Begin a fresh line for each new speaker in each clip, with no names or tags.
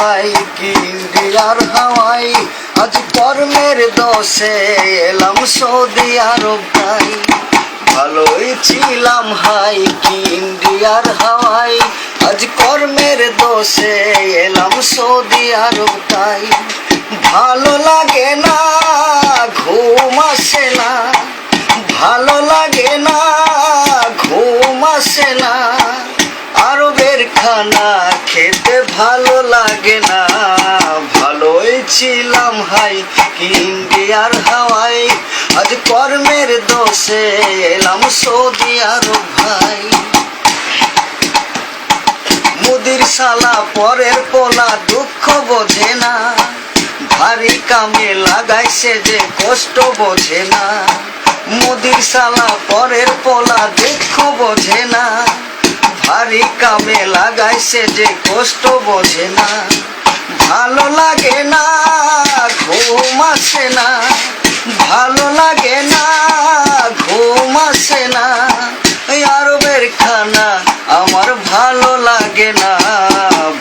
ভাই কি ইন্ডিয়ার হাওয়াই, আজ কর্মের দোষে এলাম সৌদি আরব ভাই। ভালোই ছিলাম হাই কি ইন্ডিয়ার হাওয়াই, আজ কর্মের দোষে এলাম সৌদি আরব তাই। ভালো লাগে না ঘুম আসে না, ভালো লাগে না ঘুম আসে না, আরবের খানা খেতে ভালো লাগে না। ভালোই ছিলাম হাই কি ইন্ডিয়ার হাওয়াই, আজ কর্মের দোষে এলাম সৌদি আরব ভাই। মুদির শালা পরের পোলা দুঃখ বোঝে না, ভারী কামে লাগাইছে যে কষ্ট বোঝে না। মুদির শালা পরের পোলা দুঃখ বোঝে না, ভারী কামে লাগাইছে যে কষ্ট বোঝে না। ভালো লাগে না ঘুম আসে না, ভালো লাগে না ঘুম আসে না, আরবের খানা আমার ভালো লাগে না।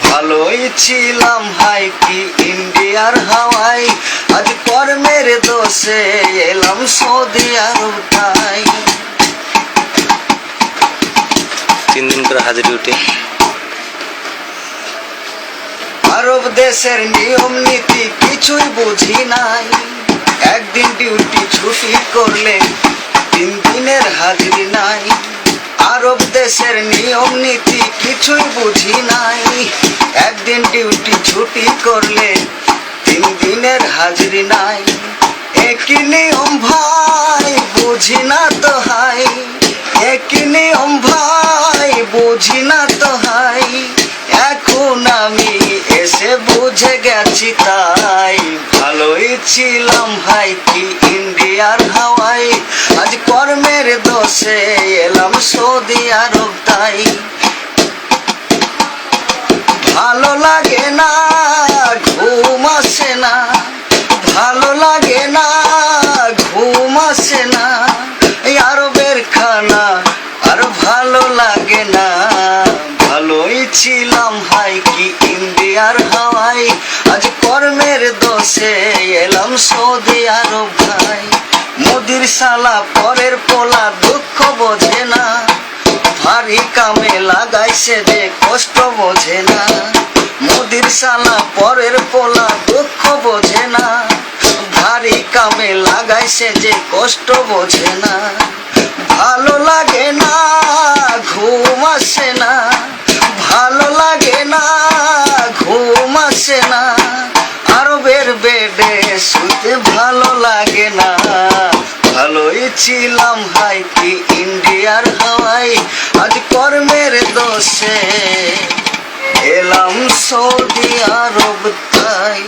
ভালোই ছিলাম হাই কি ইন্ডিয়ার হাওয়াই, আজ কর্মের দোষে এলাম সৌদি আরব তাই।
3 দিন করে হাজিরি উঠে।
আরব দেশের নিয়ম নীতি কিছুই বুঝি নাই, একদিন ডিউটি ছুটি করলে 3 দিনের হাজিরি নাই। আরব দেশের নিয়ম নীতি কিছুই বুঝি নাই, একদিন ডিউটি ছুটি করলে 3 দিনের হাজিরি নাই। একই নিয়ম ভাই বুঝি না তো হাই, একই নিয়ম ভাই বুঝি না তো হাই, এখন আমি এসে বুঝে গেছি তাই। ভালোই ছিলাম হাই কি ইন্ডিয়ার হাওয়াই, আজ কর্মের দোষে এলাম সৌদি আরব তাই। ভালো লাগে না ঘুম আসে না, ভালো লাগে না ঘুম আসে না, আরবের খানা আর ভালো লাগে না। ভালোই ছিলাম হাই কি ইন্ডিয়ার হাওয়াই, আজ কর্মের দোষে এলাম সৌদি আরব ভাই। মুদির শালা পরের পোলা দুঃখ বোঝে না, ভারী কামে লাগাইছে যে কষ্ট বোঝে না। মুদির শালা পরের পোলা দুঃখ বোঝে না, ভারী কামে লাগাইছে যে কষ্ট বোঝে না। ভালো লাগে না ঘুম আসে না, ভালো লাগে না ঘুম আসে না, আরবের বেডে শুতে ভালো লাগে না। ভালোই ছিলাম হাই কি ইন্ডিয়ার হাওয়াই, আজ কর্মের দোষে এলাম সৌদি আরব তাই।